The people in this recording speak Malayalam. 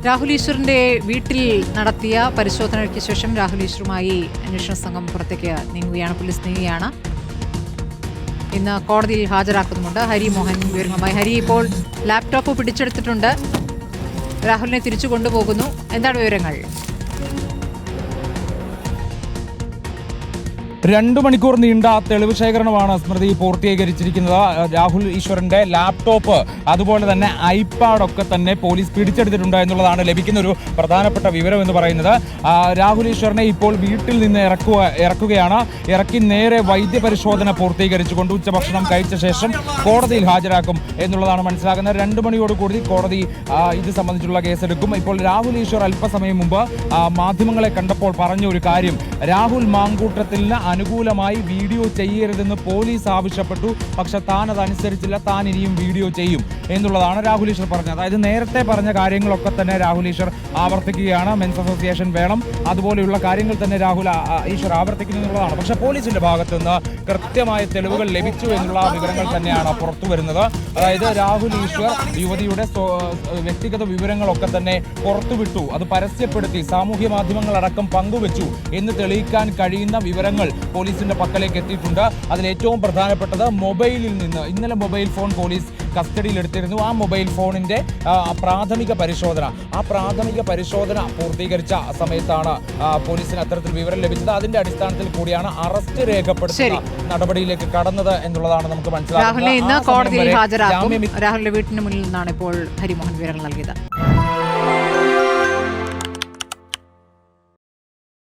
രാഹുൽ ഈശ്വറിന്റെ വീട്ടിൽ നടത്തിയ പരിശോധനയ്ക്ക് ശേഷം രാഹുൽ ഈശ്വറുമായി അന്വേഷണ സംഘം പുറത്തേക്ക് പോലീസ് നീങ്ങുകയാണ്. ഇന്ന് കോടതിയിൽ ഹാജരാക്കുന്നുണ്ട്. ഹരി മോഹൻ വിവരങ്ങളുമായി. ഹരി, ഇപ്പോൾ ലാപ്ടോപ്പ് പിടിച്ചെടുത്തിട്ടുണ്ട്, രാഹുലിനെ തിരിച്ചു കൊണ്ടുപോകുന്നു. എന്താണ് വിവരങ്ങൾ? 2 മണിക്കൂർ നീണ്ട തെളിവ് ശേഖരണമാണ് സ്മൃതി പൂർത്തീകരിച്ചിരിക്കുന്നത്. രാഹുൽ ഈശ്വറിന്റെ ലാപ്ടോപ്പ് അതുപോലെ തന്നെ ഐപാഡൊക്കെ തന്നെ പോലീസ് പിടിച്ചെടുത്തിട്ടുണ്ട് എന്നുള്ളതാണ് ലഭിക്കുന്ന ഒരു പ്രധാനപ്പെട്ട വിവരം എന്ന് പറയുന്നത്. രാഹുൽ ഈശ്വറിനെ ഇപ്പോൾ വീട്ടിൽ നിന്ന് ഇറക്കുകയാണ്. ഇറക്കി നേരെ വൈദ്യപരിശോധന പൂർത്തീകരിച്ചുകൊണ്ട് ഉച്ചഭക്ഷണം കഴിച്ച ശേഷം കോടതിയിൽ ഹാജരാക്കും എന്നുള്ളതാണ് മനസ്സിലാക്കുന്നത്. 2 മണിയോടുകൂടി കോടതി ഇത് സംബന്ധിച്ചുള്ള കേസെടുക്കും. ഇപ്പോൾ രാഹുൽ ഈശ്വർ അല്പസമയം മുമ്പ് മാധ്യമങ്ങളെ കണ്ടപ്പോൾ പറഞ്ഞ ഒരു കാര്യം, രാഹുൽ മാങ്കൂട്ടത്തിന് അനുകൂലമായി വീഡിയോ ചെയ്യരുതെന്ന് പോലീസ് ആവശ്യപ്പെട്ടു, പക്ഷെ താൻ അതനുസരിച്ചില്ല, താൻ ഇനിയും വീഡിയോ ചെയ്യും എന്നുള്ളതാണ് രാഹുൽ ഈശ്വർ പറഞ്ഞത്. അതായത് നേരത്തെ പറഞ്ഞ കാര്യങ്ങളൊക്കെ തന്നെ രാഹുൽ ഈശ്വർ ആവർത്തിക്കുകയാണ്. മെൻസ് അസോസിയേഷൻ വേണം, അതുപോലെയുള്ള കാര്യങ്ങൾ തന്നെ രാഹുൽ ഈശ്വർ ആവർത്തിക്കുന്നു എന്നുള്ളതാണ്. പക്ഷെ പോലീസിന്റെ ഭാഗത്തു നിന്ന് കൃത്യമായ തെളിവുകൾ ലഭിച്ചു എന്നുള്ള വിവരങ്ങൾ തന്നെയാണ് പുറത്തു വരുന്നത്. അതായത് രാഹുൽ ഈശ്വർ യുവതിയുടെ വ്യക്തിഗത വിവരങ്ങളൊക്കെ തന്നെ പുറത്തുവിട്ടു, അത് പരസ്യപ്പെടുത്തി, സാമൂഹ്യ മാധ്യമങ്ങളടക്കം പങ്കുവച്ചു എന്ന് തെളിയിക്കാൻ കഴിയുന്ന വിവരങ്ങൾ പോലീസിന്റെ പക്കലേക്ക് എത്തിയിട്ടുണ്ട്. അതിൽ ഏറ്റവും പ്രധാനപ്പെട്ടത് മൊബൈലിൽ നിന്ന് ഇന്നലെ മൊബൈൽ ഫോൺ പോലീസ് കസ്റ്റഡിയിൽ എടുത്തിരുന്നു. ആ മൊബൈൽ ഫോണിന്റെ പ്രാഥമിക പരിശോധന പൂർത്തീകരിച്ച സമയത്താണ് പോലീസിന് അത്തരത്തിൽ വിവരം ലഭിച്ചത്. അതിന്റെ അടിസ്ഥാനത്തിൽ കൂടിയാണ് അറസ്റ്റ് രേഖപ്പെടുത്തുന്ന നടപടിയിലേക്ക് കടന്നത് എന്നുള്ളതാണ് നമുക്ക് മനസ്സിലാക്കുന്നത്. രാഹുലിനെ ഇന്ന് കോടതിയിൽ ഹാജരാക്കും. രാഹുലിന്റെ വീട്ടിന് മുന്നിൽ നിന്നാണ് ഇപ്പോൾ ഹരിമോഹൻ വിവരങ്ങൾ നൽകിയത്.